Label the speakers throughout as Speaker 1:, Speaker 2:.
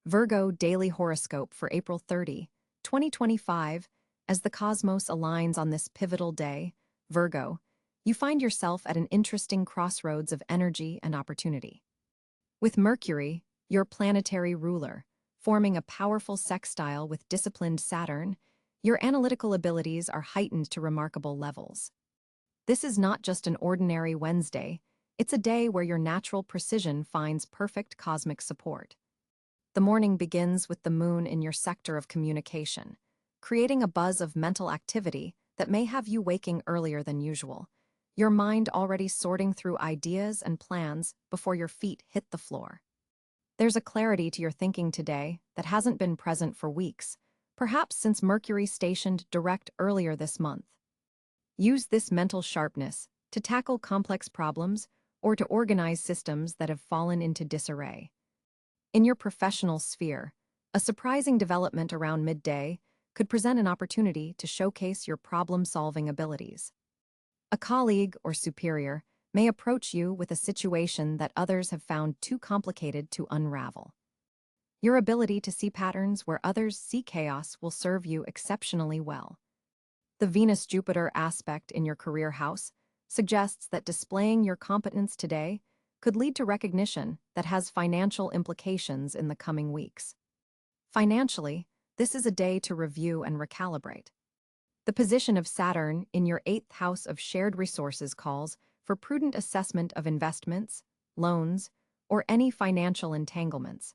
Speaker 1: Virgo Daily Horoscope for April 30, 2025. As the cosmos aligns on this pivotal day, Virgo, you find yourself at an interesting crossroads of energy and opportunity. With Mercury, your planetary ruler, forming a powerful sextile with disciplined Saturn, your analytical abilities are heightened to remarkable levels. This is not just an ordinary Wednesday, it's a day where your natural precision finds perfect cosmic support. The morning begins with the moon in your sector of communication, creating a buzz of mental activity that may have you waking earlier than usual, your mind already sorting through ideas and plans before your feet hit the floor. There's a clarity to your thinking today that hasn't been present for weeks, perhaps since Mercury stationed direct earlier this month. Use this mental sharpness to tackle complex problems or to organize systems that have fallen into disarray. In your professional sphere, a surprising development around midday could present an opportunity to showcase your problem-solving abilities. A colleague or superior may approach you with a situation that others have found too complicated to unravel. Your ability to see patterns where others see chaos will serve you exceptionally well. The Venus-Jupiter aspect in your career house suggests that displaying your competence today could lead to recognition that has financial implications in the coming weeks. Financially, this is a day to review and recalibrate. The position of Saturn in your 8th house of shared resources calls for prudent assessment of investments, loans, or any financial entanglements.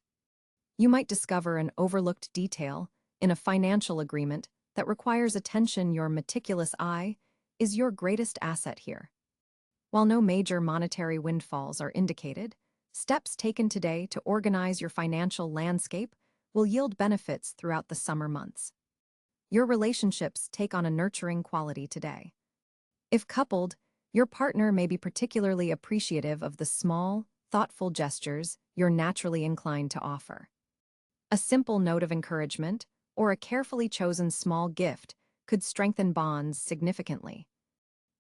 Speaker 1: You might discover an overlooked detail in a financial agreement that requires attention. Your meticulous eye is your greatest asset here. While no major monetary windfalls are indicated, steps taken today to organize your financial landscape will yield benefits throughout the summer months. Your relationships take on a nurturing quality today. If coupled, your partner may be particularly appreciative of the small, thoughtful gestures you're naturally inclined to offer. A simple note of encouragement or a carefully chosen small gift could strengthen bonds significantly.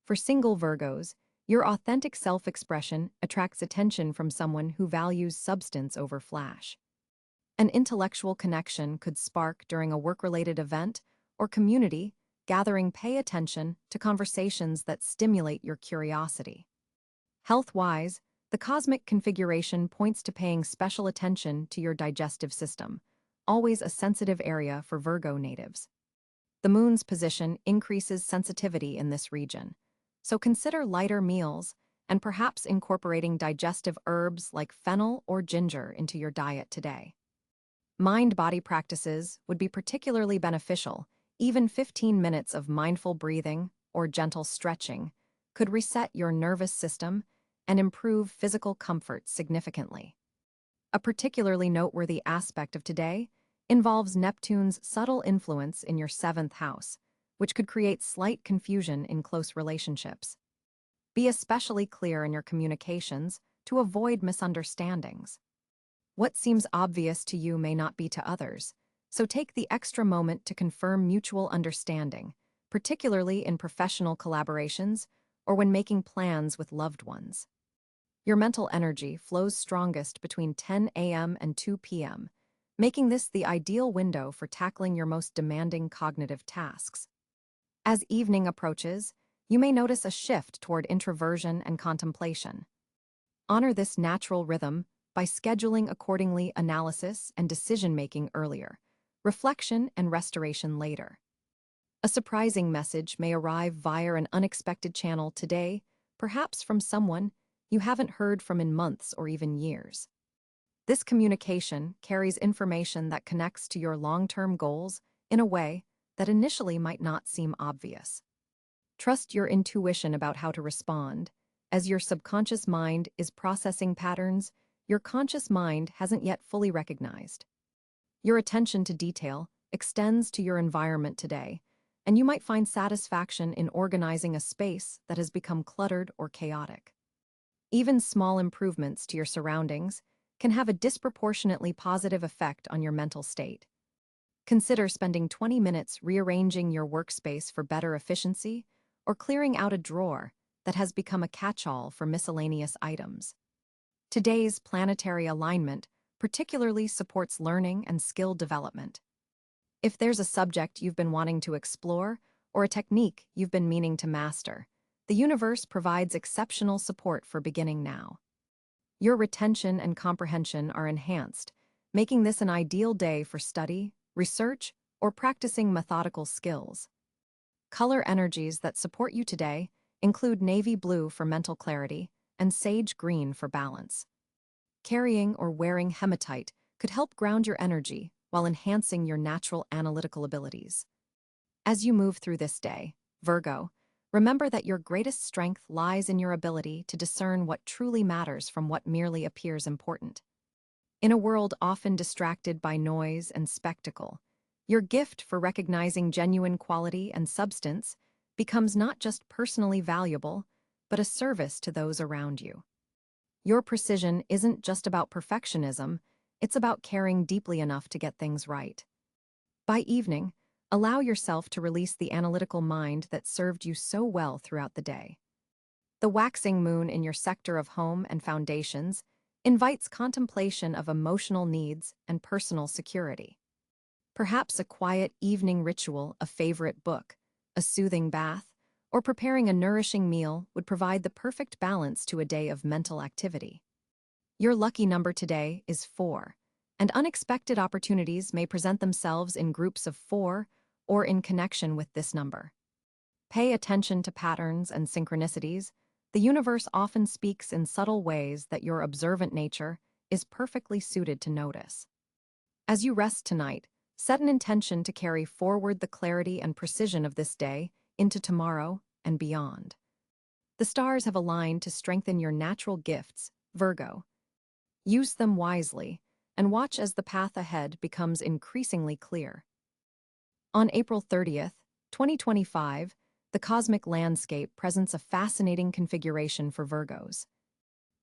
Speaker 1: For single Virgos, your authentic self-expression attracts attention from someone who values substance over flash. An intellectual connection could spark during a work-related event or community gathering. Pay attention to conversations that stimulate your curiosity. Health-wise, the cosmic configuration points to paying special attention to your digestive system, always a sensitive area for Virgo natives. The moon's position increases sensitivity in this region, so consider lighter meals and perhaps incorporating digestive herbs like fennel or ginger into your diet today. Mind-body practices would be particularly beneficial. Even 15 minutes of mindful breathing or gentle stretching could reset your nervous system and improve physical comfort significantly. A particularly noteworthy aspect of today involves Neptune's subtle influence in your 7th house, which could create slight confusion in close relationships. Be especially clear in your communications to avoid misunderstandings. What seems obvious to you may not be to others, so take the extra moment to confirm mutual understanding, particularly in professional collaborations or when making plans with loved ones. Your mental energy flows strongest between 10 a.m. and 2 p.m., making this the ideal window for tackling your most demanding cognitive tasks. As evening approaches, you may notice a shift toward introversion and contemplation. Honor this natural rhythm by scheduling accordingly, analysis and decision-making earlier, reflection and restoration later. A surprising message may arrive via an unexpected channel today, perhaps from someone you haven't heard from in months or even years. This communication carries information that connects to your long-term goals in a way that initially might not seem obvious. Trust your intuition about how to respond. As your subconscious mind is processing patterns your conscious mind hasn't yet fully recognized. Your attention to detail extends to your environment today, and you might find satisfaction in organizing a space that has become cluttered or chaotic. Even small improvements to your surroundings can have a disproportionately positive effect on your mental state. Consider spending 20 minutes rearranging your workspace for better efficiency or clearing out a drawer that has become a catch-all for miscellaneous items. Today's planetary alignment particularly supports learning and skill development. If there's a subject you've been wanting to explore or a technique you've been meaning to master, the universe provides exceptional support for beginning now. Your retention and comprehension are enhanced, making this an ideal day for study, research, or practicing methodical skills. Color energies that support you today include navy blue for mental clarity and sage green for balance. Carrying or wearing hematite could help ground your energy while enhancing your natural analytical abilities. As you move through this day, Virgo, remember that your greatest strength lies in your ability to discern what truly matters from what merely appears important. In a world often distracted by noise and spectacle, your gift for recognizing genuine quality and substance becomes not just personally valuable, but a service to those around you. Your precision isn't just about perfectionism, it's about caring deeply enough to get things right. By evening, allow yourself to release the analytical mind that served you so well throughout the day. The waxing moon in your sector of home and foundations invites contemplation of emotional needs and personal security. Perhaps a quiet evening ritual, a favorite book, a soothing bath, or preparing a nourishing meal would provide the perfect balance to a day of mental activity. Your lucky number today is 4, and unexpected opportunities may present themselves in groups of 4 or in connection with this number. Pay attention to patterns and synchronicities. The universe often speaks in subtle ways that your observant nature is perfectly suited to notice. As you rest tonight, set an intention to carry forward the clarity and precision of this day into tomorrow and beyond. The stars have aligned to strengthen your natural gifts, Virgo. Use them wisely and watch as the path ahead becomes increasingly clear. On April 30th, 2025, the cosmic landscape presents a fascinating configuration for Virgos.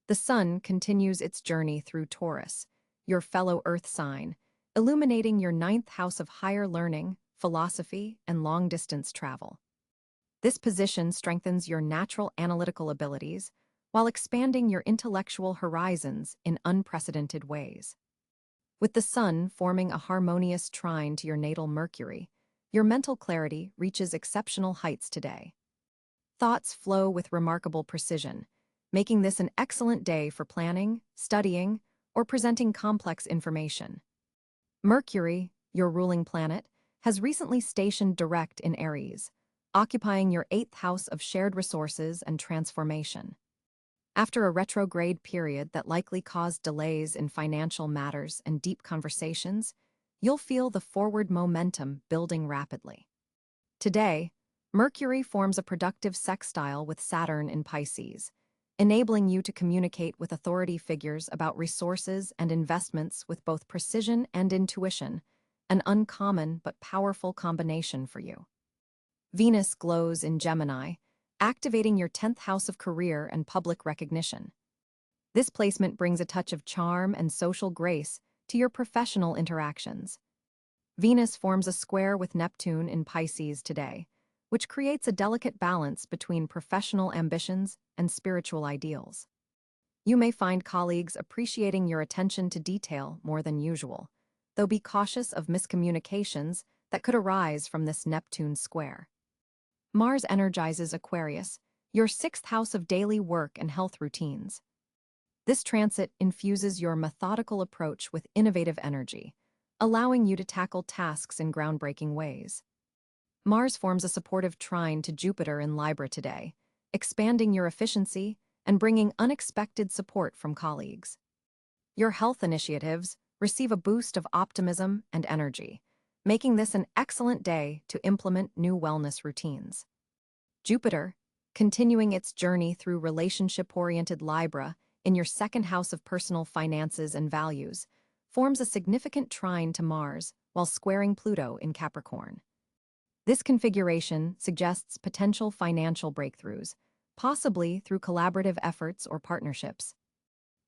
Speaker 1: The Sun continues its journey through Taurus, your fellow Earth sign, illuminating your ninth house of higher learning, philosophy, and long-distance travel. This position strengthens your natural analytical abilities while expanding your intellectual horizons in unprecedented ways. With the Sun forming a harmonious trine to your natal Mercury, your mental clarity reaches exceptional heights today. Thoughts flow with remarkable precision, making this an excellent day for planning, studying, or presenting complex information. Mercury, your ruling planet, has recently stationed direct in Aries, occupying your 8th house of shared resources and transformation. After a retrograde period that likely caused delays in financial matters and deep conversations, you'll feel the forward momentum building rapidly. Today, Mercury forms a productive sextile with Saturn in Pisces, enabling you to communicate with authority figures about resources and investments with both precision and intuition, an uncommon but powerful combination for you. Venus glows in Gemini, activating your 10th house of career and public recognition. This placement brings a touch of charm and social grace to your professional interactions. Venus forms a square with Neptune in Pisces today, which creates a delicate balance between professional ambitions and spiritual ideals. You may find colleagues appreciating your attention to detail more than usual, though be cautious of miscommunications that could arise from this Neptune square. Mars energizes Aquarius, your 6th house of daily work and health routines. This transit infuses your methodical approach with innovative energy, allowing you to tackle tasks in groundbreaking ways. Mars forms a supportive trine to Jupiter in Libra today, expanding your efficiency and bringing unexpected support from colleagues. Your health initiatives receive a boost of optimism and energy, making this an excellent day to implement new wellness routines. Jupiter, continuing its journey through relationship-oriented Libra in your 2nd house of personal finances and values, forms a significant trine to Mars while squaring Pluto in Capricorn. This configuration suggests potential financial breakthroughs, possibly through collaborative efforts or partnerships.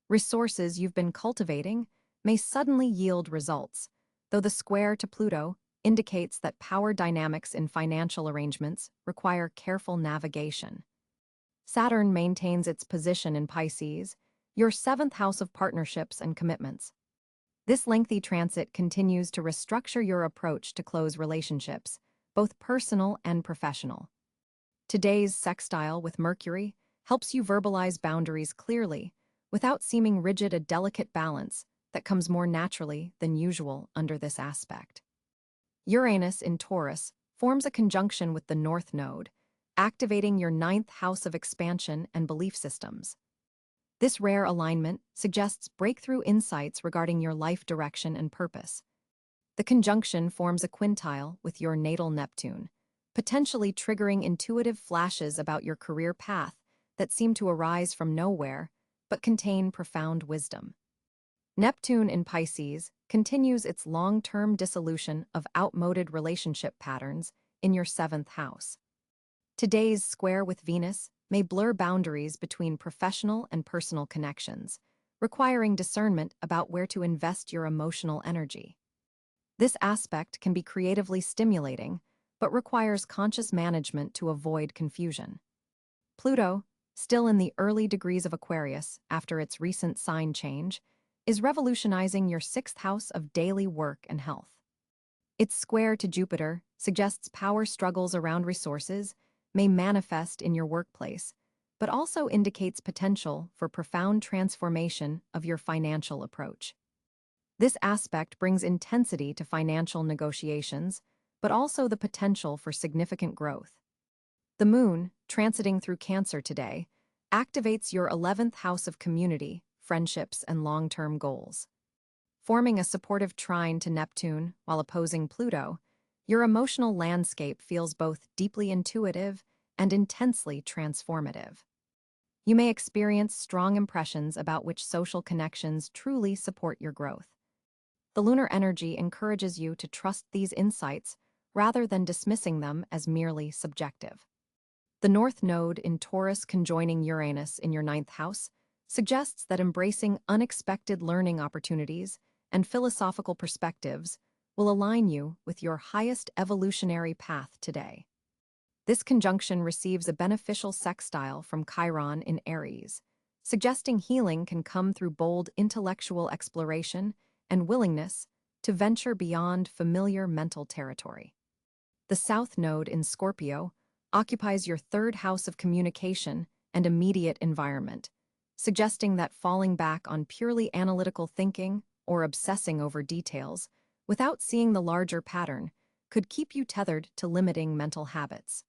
Speaker 1: Resources you've been cultivating may suddenly yield results, though the square to Pluto indicates that power dynamics in financial arrangements require careful navigation. Saturn maintains its position in Pisces, your 7th house of partnerships and commitments. This lengthy transit continues to restructure your approach to close relationships, both personal and professional. Today's sextile with Mercury helps you verbalize boundaries clearly, without seeming rigid, a delicate balance that comes more naturally than usual under this aspect. Uranus in Taurus forms a conjunction with the North Node, activating your ninth house of expansion and belief systems. This rare alignment suggests breakthrough insights regarding your life direction and purpose. The conjunction forms a quintile with your natal Neptune, potentially triggering intuitive flashes about your career path that seem to arise from nowhere but contain profound wisdom. Neptune in Pisces continues its long-term dissolution of outmoded relationship patterns in your seventh house. Today's square with Venus may blur boundaries between professional and personal connections, requiring discernment about where to invest your emotional energy. This aspect can be creatively stimulating, but requires conscious management to avoid confusion. Pluto, still in the early degrees of Aquarius after its recent sign change, is revolutionizing your sixth house of daily work and health. Its square to Jupiter suggests power struggles around resources may manifest in your workplace, but also indicates potential for profound transformation of your financial approach. This aspect brings intensity to financial negotiations, but also the potential for significant growth. The Moon, transiting through Cáncer today, activates your 11th house of community, friendships, and long-term goals. Forming a supportive trine to Neptune while opposing Pluto, your emotional landscape feels both deeply intuitive and intensely transformative. You may experience strong impressions about which social connections truly support your growth. The lunar energy encourages you to trust these insights rather than dismissing them as merely subjective. The North Node in Taurus conjoining Uranus in your ninth house suggests that embracing unexpected learning opportunities and philosophical perspectives will align you with your highest evolutionary path today. This conjunction receives a beneficial sextile from Chiron in Aries, suggesting healing can come through bold intellectual exploration and willingness to venture beyond familiar mental territory. The South Node in Scorpio occupies your third house of communication and immediate environment, suggesting that falling back on purely analytical thinking or obsessing over details without seeing the larger pattern could keep you tethered to limiting mental habits.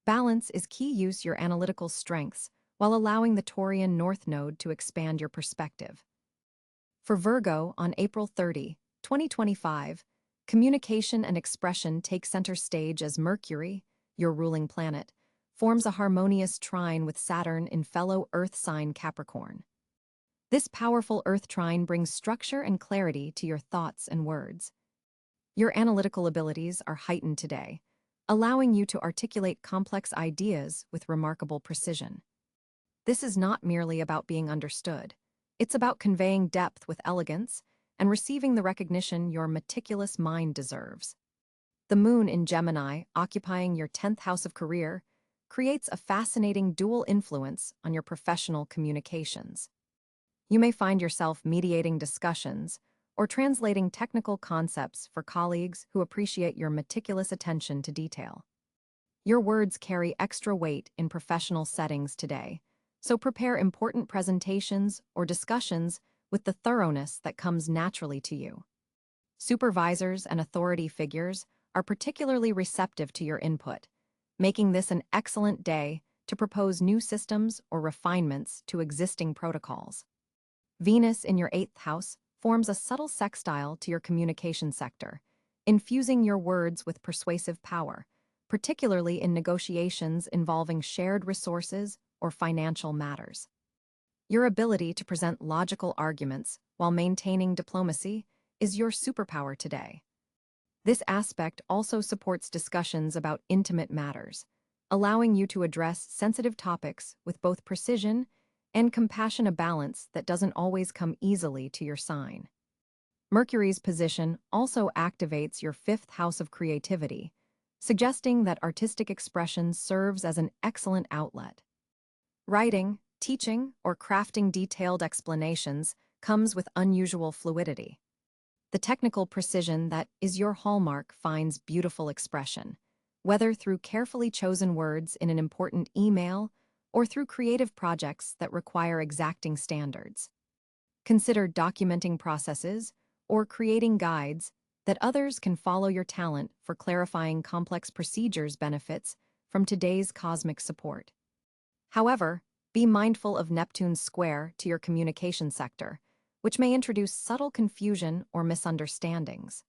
Speaker 1: Balance is key. Use your analytical strengths while allowing the Taurian North Node to expand your perspective. For Virgo, on April 30, 2025, communication and expression take center stage as Mercury, your ruling planet, forms a harmonious trine with Saturn in fellow Earth sign Capricorn. This powerful Earth trine brings structure and clarity to your thoughts and words. Your analytical abilities are heightened today, allowing you to articulate complex ideas with remarkable precision. This is not merely about being understood. It's about conveying depth with elegance and receiving the recognition your meticulous mind deserves. The Moon in Gemini, occupying your 10th house of career, creates a fascinating dual influence on your professional communications. You may find yourself mediating discussions or translating technical concepts for colleagues who appreciate your meticulous attention to detail. Your words carry extra weight in professional settings today, so prepare important presentations or discussions with the thoroughness that comes naturally to you. Supervisors and authority figures are particularly receptive to your input, making this an excellent day to propose new systems or refinements to existing protocols. Venus in your 8th house forms a subtle sextile to your communication sector, infusing your words with persuasive power, particularly in negotiations involving shared resources or financial matters. Your ability to present logical arguments while maintaining diplomacy is your superpower today. This aspect also supports discussions about intimate matters, allowing you to address sensitive topics with both precision and compassion, a balance that doesn't always come easily to your sign. Mercury's position also activates your 5th house of creativity, suggesting that artistic expression serves as an excellent outlet. Writing, teaching, or crafting detailed explanations comes with unusual fluidity. The technical precision that is your hallmark finds beautiful expression, whether through carefully chosen words in an important email or through creative projects that require exacting standards. Consider documenting processes or creating guides that others can follow your talent for clarifying complex procedures benefits from today's cosmic support. However, be mindful of Neptune's square to your communication sector, which may introduce subtle confusion or misunderstandings.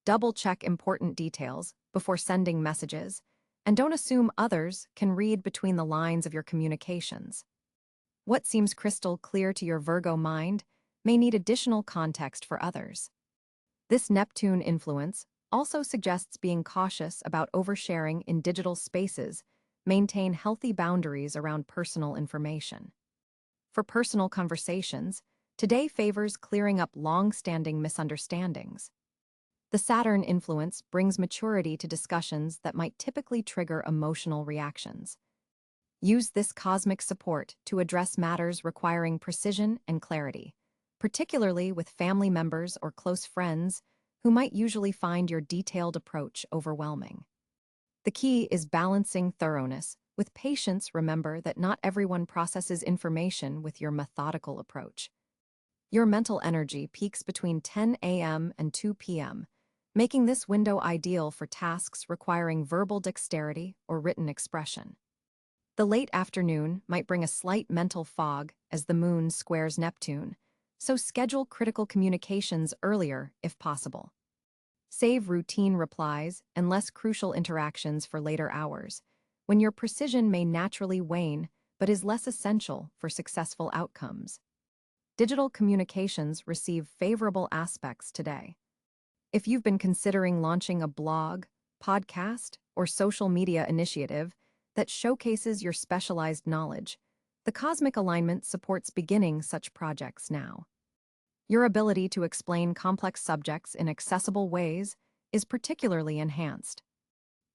Speaker 1: Double-check important details before sending messages, and don't assume others can read between the lines of your communications. What seems crystal clear to your Virgo mind may need additional context for others. This Neptune influence also suggests being cautious about oversharing in digital spaces. Maintain healthy boundaries around personal information. For personal conversations, today favors clearing up long-standing misunderstandings. The Saturn influence brings maturity to discussions that might typically trigger emotional reactions. Use this cosmic support to address matters requiring precision and clarity, particularly with family members or close friends who might usually find your detailed approach overwhelming. The key is balancing thoroughness. With patience, remember that not everyone processes information with your methodical approach. Your mental energy peaks between 10 a.m. and 2 p.m., making this window ideal for tasks requiring verbal dexterity or written expression. The late afternoon might bring a slight mental fog as the moon squares Neptune, so schedule critical communications earlier if possible. Save routine replies and less crucial interactions for later hours, when your precision may naturally wane but is less essential for successful outcomes. Digital communications receive favorable aspects today. If you've been considering launching a blog, podcast, or social media initiative that showcases your specialized knowledge, the cosmic alignment supports beginning such projects now. Your ability to explain complex subjects in accessible ways is particularly enhanced.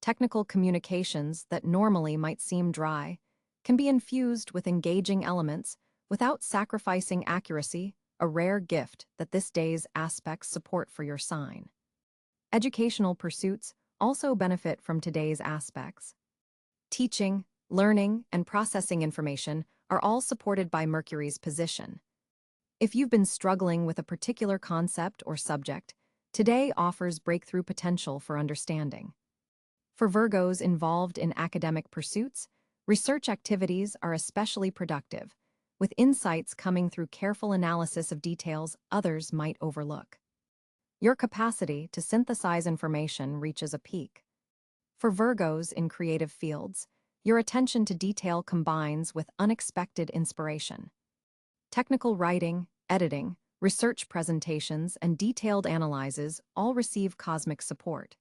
Speaker 1: Technical communications that normally might seem dry can be infused with engaging elements without sacrificing accuracy, a rare gift that this day's aspects support for your sign. Educational pursuits also benefit from today's aspects. Teaching, learning, and processing information are all supported by Mercury's position. If you've been struggling with a particular concept or subject, today offers breakthrough potential for understanding. For Virgos involved in academic pursuits, research activities are especially productive, with insights coming through careful analysis of details others might overlook. Your capacity to synthesize information reaches a peak. For Virgos in creative fields, your attention to detail combines with unexpected inspiration. Technical writing, editing, research presentations, and detailed analyses all receive cosmic support.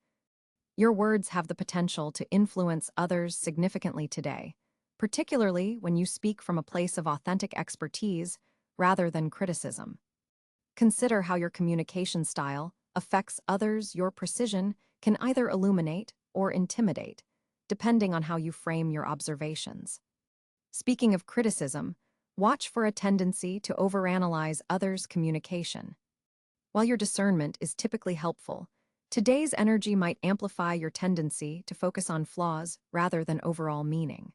Speaker 1: Your words have the potential to influence others significantly today, particularly when you speak from a place of authentic expertise rather than criticism. Consider how your communication style affects others. Your precision can either illuminate or intimidate, depending on how you frame your observations. Speaking of criticism, watch for a tendency to overanalyze others' communication. While your discernment is typically helpful, today's energy might amplify your tendency to focus on flaws rather than overall meaning.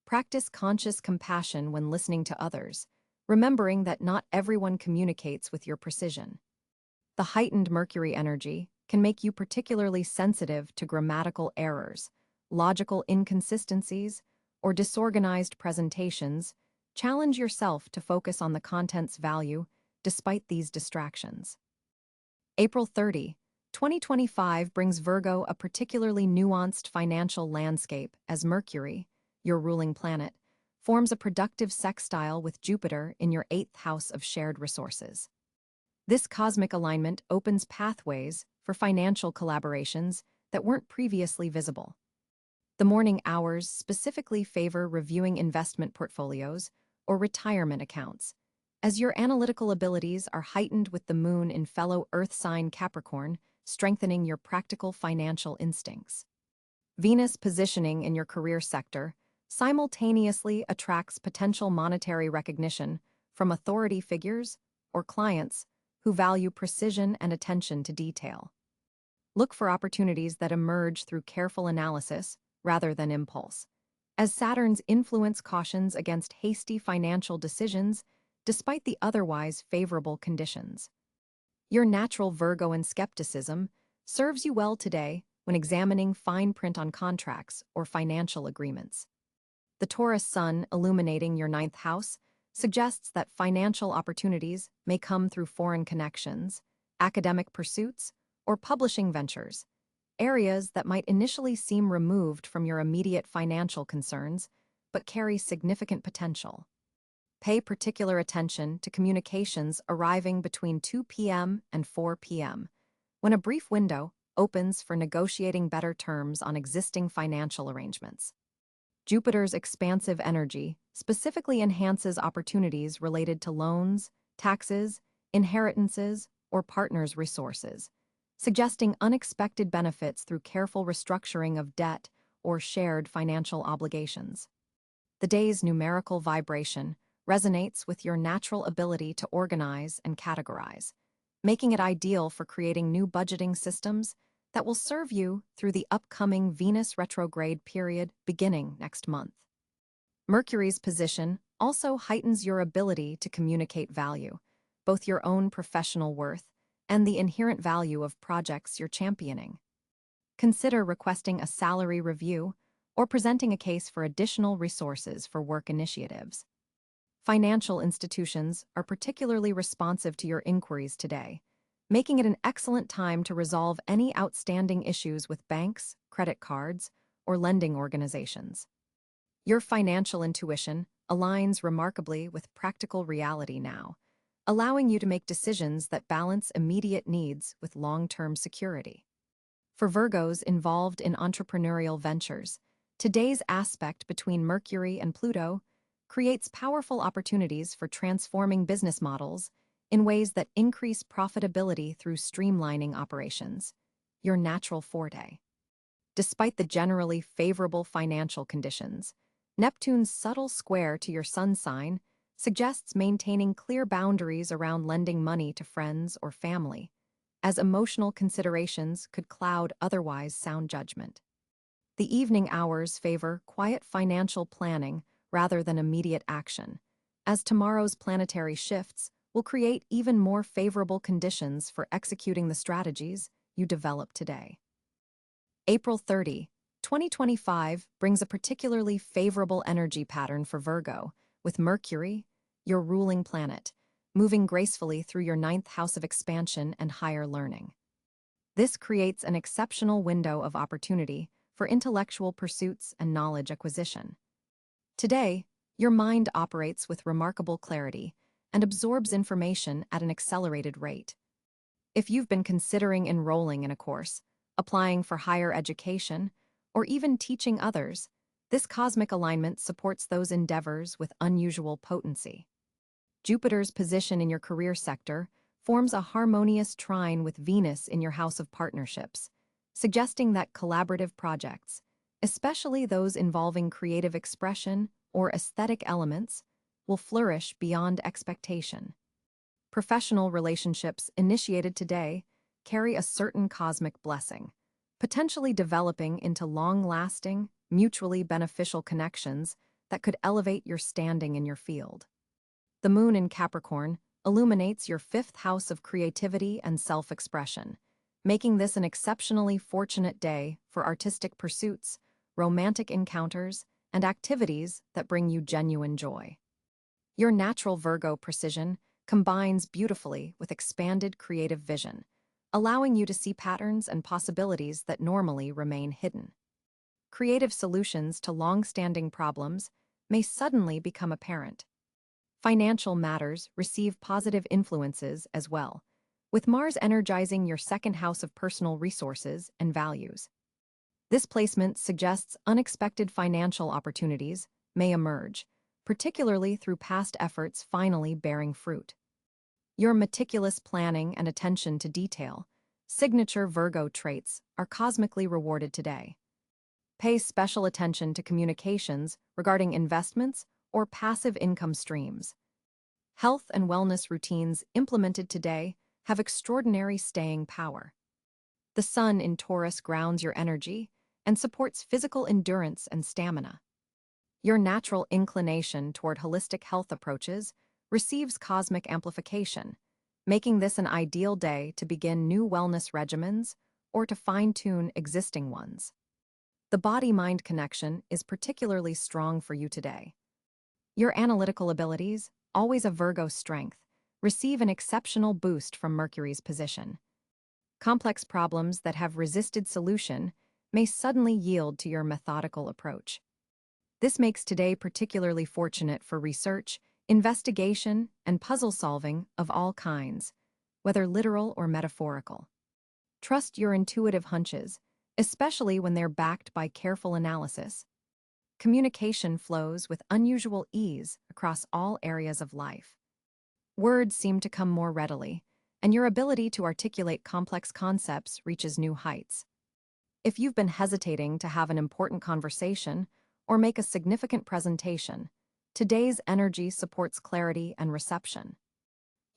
Speaker 1: Practice conscious compassion when listening to others, remembering that not everyone communicates with your precision. The heightened Mercury energy can make you particularly sensitive to grammatical errors, logical inconsistencies, or disorganized presentations. Challenge yourself to focus on the content's value despite these distractions. April 30, 2025 brings Virgo a particularly nuanced financial landscape as Mercury, your ruling planet, forms a productive sextile with Jupiter in your 8th house of shared resources. This cosmic alignment opens pathways for financial collaborations that weren't previously visible. The morning hours specifically favor reviewing investment portfolios or retirement accounts, as your analytical abilities are heightened with the moon in fellow Earth sign Capricorn, strengthening your practical financial instincts. Venus positioning in your career sector simultaneously attracts potential monetary recognition from authority figures or clients who value precision and attention to detail. Look for opportunities that emerge through careful analysis rather than impulse, as Saturn's influence cautions against hasty financial decisions despite the otherwise favorable conditions. Your natural Virgoan skepticism serves you well today when examining fine print on contracts or financial agreements. The Taurus sun illuminating your ninth house suggests that financial opportunities may come through foreign connections, academic pursuits, or publishing ventures, areas that might initially seem removed from your immediate financial concerns but carry significant potential. Pay particular attention to communications arriving between 2 p.m. and 4 p.m., when a brief window opens for negotiating better terms on existing financial arrangements. Jupiter's expansive energy specifically enhances opportunities related to loans, taxes, inheritances, or partners' resources, suggesting unexpected benefits through careful restructuring of debt or shared financial obligations. The day's numerical vibration resonates with your natural ability to organize and categorize, making it ideal for creating new budgeting systems that will serve you through the upcoming Venus retrograde period beginning next month. Mercury's position also heightens your ability to communicate value, both your own professional worth and the inherent value of projects you're championing. Consider requesting a salary review or presenting a case for additional resources for work initiatives. Financial institutions are particularly responsive to your inquiries today, making it an excellent time to resolve any outstanding issues with banks, credit cards, or lending organizations. Your financial intuition aligns remarkably with practical reality now, allowing you to make decisions that balance immediate needs with long-term security. For Virgos involved in entrepreneurial ventures, today's aspect between Mercury and Pluto creates powerful opportunities for transforming business models in ways that increase profitability through streamlining operations, your natural forte. Despite the generally favorable financial conditions, Neptune's subtle square to your sun sign suggests maintaining clear boundaries around lending money to friends or family, as emotional considerations could cloud otherwise sound judgment. The evening hours favor quiet financial planning rather than immediate action, as tomorrow's planetary shifts will create even more favorable conditions for executing the strategies you develop today. April 30, 2025 brings a particularly favorable energy pattern for Virgo, with Mercury, your ruling planet, moving gracefully through your ninth house of expansion and higher learning. This creates an exceptional window of opportunity for intellectual pursuits and knowledge acquisition. Today, your mind operates with remarkable clarity and absorbs information at an accelerated rate. If you've been considering enrolling in a course, applying for higher education, or even teaching others, this cosmic alignment supports those endeavors with unusual potency. Jupiter's position in your career sector forms a harmonious trine with Venus in your house of partnerships, suggesting that collaborative projects, especially those involving creative expression or aesthetic elements, will flourish beyond expectation. Professional relationships initiated today carry a certain cosmic blessing, potentially developing into long-lasting, mutually beneficial connections that could elevate your standing in your field. The moon in Capricorn illuminates your fifth house of creativity and self-expression, making this an exceptionally fortunate day for artistic pursuits, romantic encounters, and activities that bring you genuine joy. Your natural Virgo precision combines beautifully with expanded creative vision, allowing you to see patterns and possibilities that normally remain hidden. Creative solutions to long-standing problems may suddenly become apparent. Financial matters receive positive influences as well, with Mars energizing your second house of personal resources and values. This placement suggests unexpected financial opportunities may emerge, particularly through past efforts finally bearing fruit. Your meticulous planning and attention to detail, signature Virgo traits, are cosmically rewarded today. Pay special attention to communications regarding investments or passive income streams. Health and wellness routines implemented today have extraordinary staying power. The sun in Taurus grounds your energy and supports physical endurance and stamina. Your natural inclination toward holistic health approaches receives cosmic amplification, making this an ideal day to begin new wellness regimens or to fine-tune existing ones. The body-mind connection is particularly strong for you today. Your analytical abilities, always a Virgo strength, receive an exceptional boost from Mercury's position. Complex problems that have resisted solution may suddenly yield to your methodical approach. This makes today particularly fortunate for research, investigation, and puzzle solving of all kinds, whether literal or metaphorical. Trust your intuitive hunches, especially when they're backed by careful analysis. Communication flows with unusual ease across all areas of life. Words seem to come more readily, and your ability to articulate complex concepts reaches new heights. If you've been hesitating to have an important conversation or make a significant presentation, today's energy supports clarity and reception.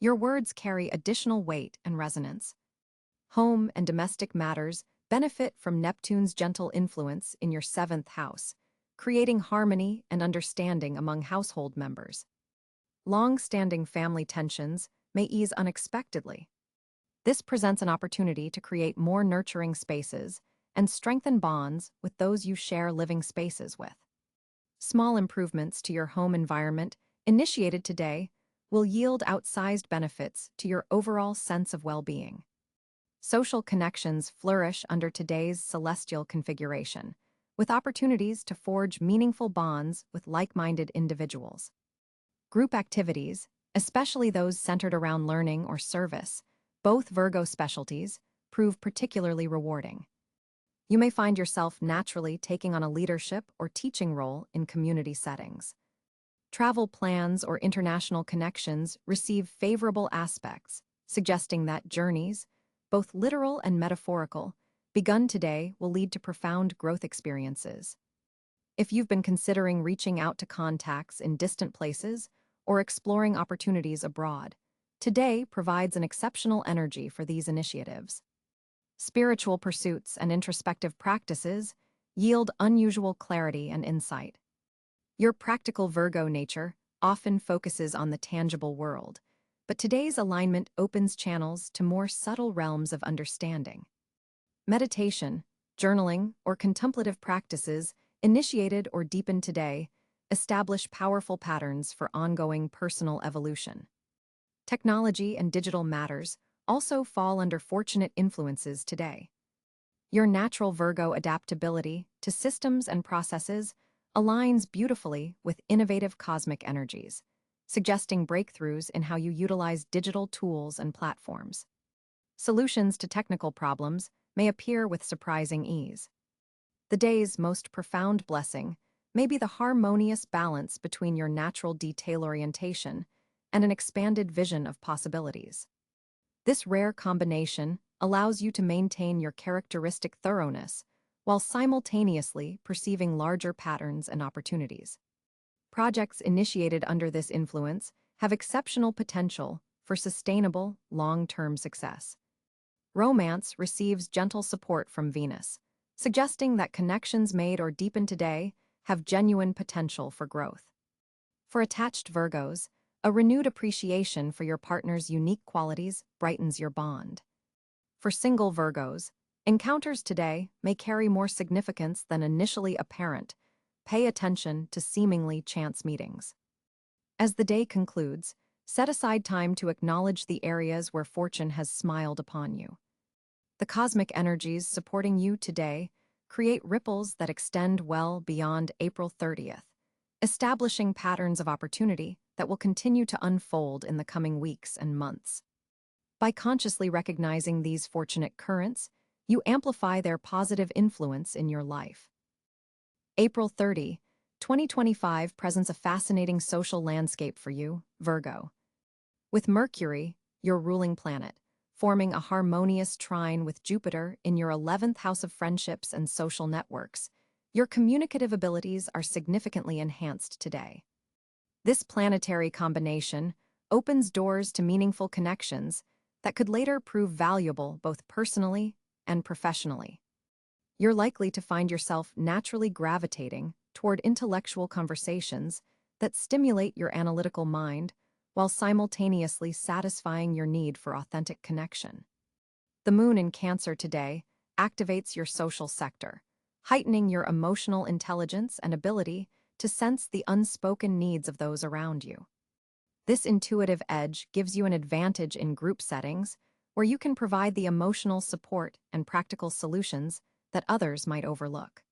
Speaker 1: Your words carry additional weight and resonance. Home and domestic matters benefit from Neptune's gentle influence in your 7th house, creating harmony and understanding among household members. Long-standing family tensions may ease unexpectedly. This presents an opportunity to create more nurturing spaces and strengthen bonds with those you share living spaces with. Small improvements to your home environment initiated today will yield outsized benefits to your overall sense of well-being. Social connections flourish under today's celestial configuration, with opportunities to forge meaningful bonds with like-minded individuals. Group activities, especially those centered around learning or service, both Virgo specialties, prove particularly rewarding. You may find yourself naturally taking on a leadership or teaching role in community settings. Travel plans or international connections receive favorable aspects, suggesting that journeys, both literal and metaphorical, begun today will lead to profound growth experiences. If you've been considering reaching out to contacts in distant places or exploring opportunities abroad, today provides an exceptional energy for these initiatives. Spiritual pursuits and introspective practices yield unusual clarity and insight. Your practical Virgo nature often focuses on the tangible world, but today's alignment opens channels to more subtle realms of understanding. Meditation, journaling, or contemplative practices initiated or deepened today establish powerful patterns for ongoing personal evolution. Technology and digital matters also fall under fortunate influences today. Your natural Virgo adaptability to systems and processes aligns beautifully with innovative cosmic energies, suggesting breakthroughs in how you utilize digital tools and platforms. Solutions to technical problems may appear with surprising ease. The day's most profound blessing may be the harmonious balance between your natural detail orientation and an expanded vision of possibilities. This rare combination allows you to maintain your characteristic thoroughness while simultaneously perceiving larger patterns and opportunities. Projects initiated under this influence have exceptional potential for sustainable, long-term success. Romance receives gentle support from Venus, suggesting that connections made or deepened today have genuine potential for growth. For attached Virgos, a renewed appreciation for your partner's unique qualities brightens your bond. For single Virgos, encounters today may carry more significance than initially apparent. Pay attention to seemingly chance meetings. As the day concludes, set aside time to acknowledge the areas where fortune has smiled upon you. The cosmic energies supporting you today create ripples that extend well beyond April 30th, establishing patterns of opportunity that will continue to unfold in the coming weeks and months. By consciously recognizing these fortunate currents, you amplify their positive influence in your life. April 30, 2025 presents a fascinating social landscape for you, Virgo. With Mercury, your ruling planet, forming a harmonious trine with Jupiter in your 11th house of friendships and social networks, your communicative abilities are significantly enhanced today. This planetary combination opens doors to meaningful connections that could later prove valuable both personally and professionally. You're likely to find yourself naturally gravitating toward intellectual conversations that stimulate your analytical mind while simultaneously satisfying your need for authentic connection. The moon in Cancer today activates your social sector, heightening your emotional intelligence and ability to sense the unspoken needs of those around you. This intuitive edge gives you an advantage in group settings where you can provide the emotional support and practical solutions that others might overlook.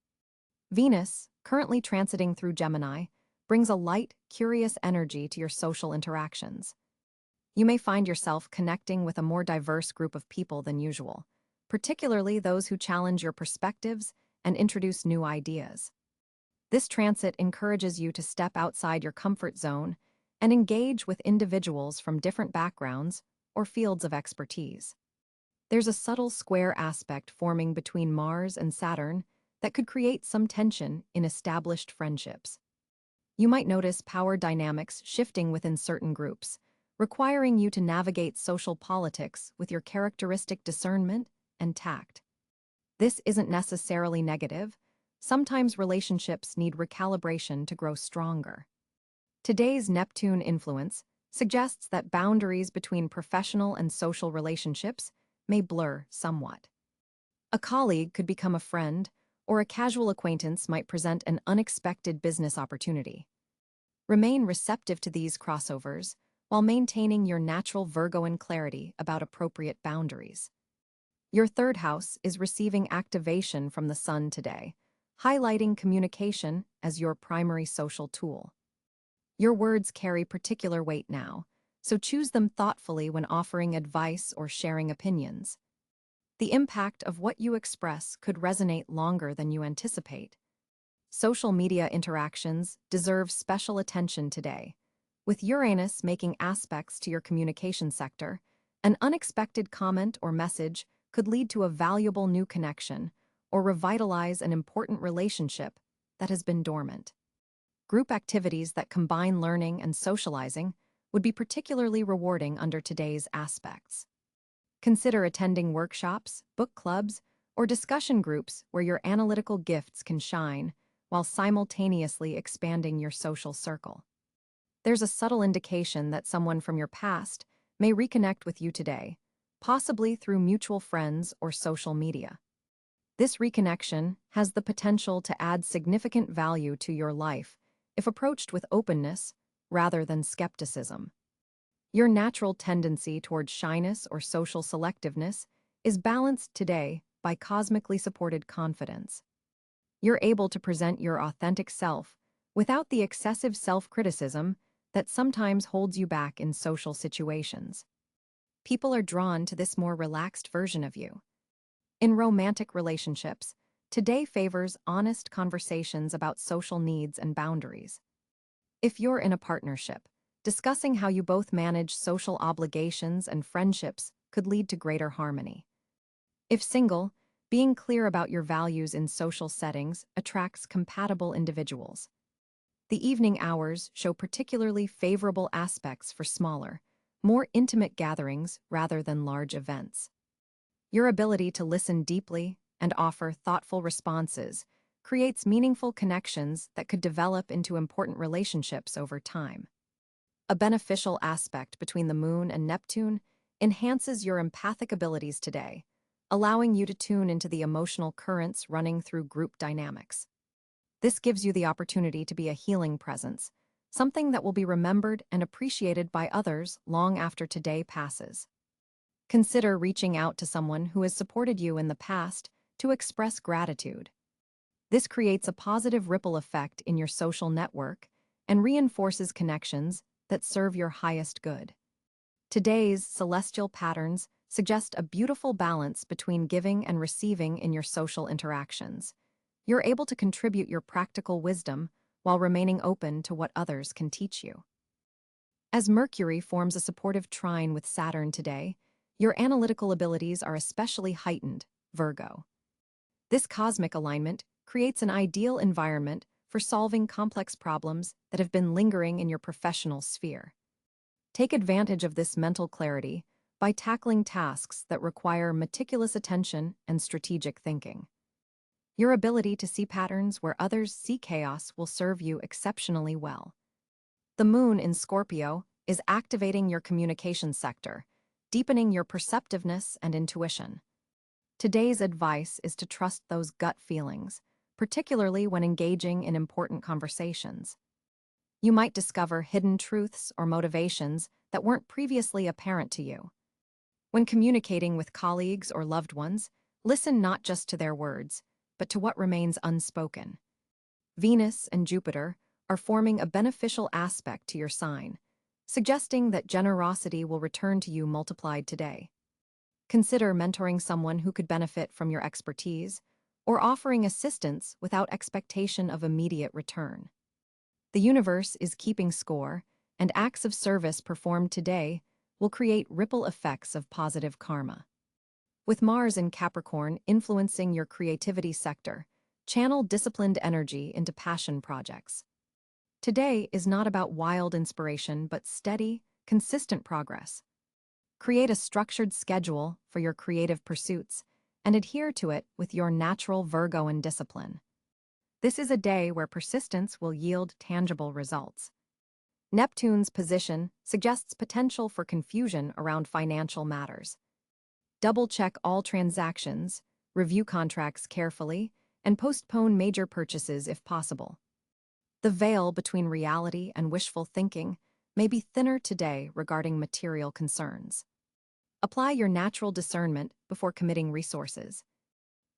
Speaker 1: Venus, currently transiting through Gemini, brings a light, curious energy to your social interactions. You may find yourself connecting with a more diverse group of people than usual, particularly those who challenge your perspectives and introduce new ideas. This transit encourages you to step outside your comfort zone and engage with individuals from different backgrounds or fields of expertise. There's a subtle square aspect forming between Mars and Saturn that could create some tension in established friendships. You might notice power dynamics shifting within certain groups, requiring you to navigate social politics with your characteristic discernment and tact. This isn't necessarily negative. Sometimes relationships need recalibration to grow stronger. Today's Neptune influence suggests that boundaries between professional and social relationships may blur somewhat. A colleague could become a friend, or a casual acquaintance might present an unexpected business opportunity. Remain receptive to these crossovers while maintaining your natural Virgoan clarity about appropriate boundaries. Your third house is receiving activation from the Sun today, highlighting communication as your primary social tool. Your words carry particular weight now, so choose them thoughtfully when offering advice or sharing opinions. The impact of what you express could resonate longer than you anticipate. Social media interactions deserve special attention today. With Uranus making aspects to your communication sector, an unexpected comment or message could lead to a valuable new connection or revitalize an important relationship that has been dormant. Group activities that combine learning and socializing would be particularly rewarding under today's aspects. Consider attending workshops, book clubs, or discussion groups where your analytical gifts can shine while simultaneously expanding your social circle. There's a subtle indication that someone from your past may reconnect with you today, possibly through mutual friends or social media. This reconnection has the potential to add significant value to your life if approached with openness rather than skepticism. Your natural tendency towards shyness or social selectiveness is balanced today by cosmically supported confidence. You're able to present your authentic self without the excessive self-criticism that sometimes holds you back in social situations. People are drawn to this more relaxed version of you. In romantic relationships, today favors honest conversations about social needs and boundaries. If you're in a partnership, discussing how you both manage social obligations and friendships could lead to greater harmony. If single, being clear about your values in social settings attracts compatible individuals. The evening hours show particularly favorable aspects for smaller, more intimate gatherings rather than large events. Your ability to listen deeply and offer thoughtful responses creates meaningful connections that could develop into important relationships over time. A beneficial aspect between the Moon and Neptune enhances your empathic abilities today, allowing you to tune into the emotional currents running through group dynamics. This gives you the opportunity to be a healing presence, something that will be remembered and appreciated by others long after today passes. Consider reaching out to someone who has supported you in the past to express gratitude. This creates a positive ripple effect in your social network and reinforces connections that serve your highest good. Today's celestial patterns suggest a beautiful balance between giving and receiving in your social interactions. You're able to contribute your practical wisdom while remaining open to what others can teach you. As Mercury forms a supportive trine with Saturn today, your analytical abilities are especially heightened, Virgo. This cosmic alignment creates an ideal environment for solving complex problems that have been lingering in your professional sphere. Take advantage of this mental clarity by tackling tasks that require meticulous attention and strategic thinking. Your ability to see patterns where others see chaos will serve you exceptionally well. The moon in Scorpio is activating your communication sector, deepening your perceptiveness and intuition. Today's advice is to trust those gut feelings, particularly when engaging in important conversations. You might discover hidden truths or motivations that weren't previously apparent to you. When communicating with colleagues or loved ones, listen not just to their words, but to what remains unspoken. Venus and Jupiter are forming a beneficial aspect to your sign, suggesting that generosity will return to you multiplied today. Consider mentoring someone who could benefit from your expertise, or offering assistance without expectation of immediate return. The universe is keeping score, and acts of service performed today will create ripple effects of positive karma. With Mars in Capricorn influencing your creativity sector, channel disciplined energy into passion projects. Today is not about wild inspiration, but steady, consistent progress. Create a structured schedule for your creative pursuits and adhere to it with your natural Virgoan discipline. This is a day where persistence will yield tangible results. Neptune's position suggests potential for confusion around financial matters. Double-check all transactions, review contracts carefully, and postpone major purchases if possible. The veil between reality and wishful thinking may be thinner today regarding material concerns. Apply your natural discernment before committing resources.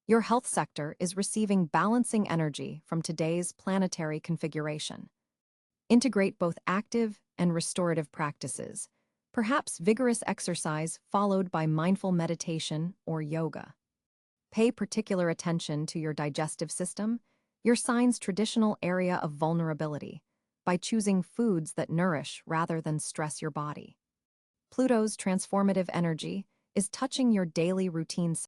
Speaker 1: Your health sector is receiving balancing energy from today's planetary configuration. Integrate both active and restorative practices, perhaps vigorous exercise followed by mindful meditation or yoga. Pay particular attention to your digestive system, your sign's traditional area of vulnerability, by choosing foods that nourish rather than stress your body. Pluto's transformative energy is touching your daily routines.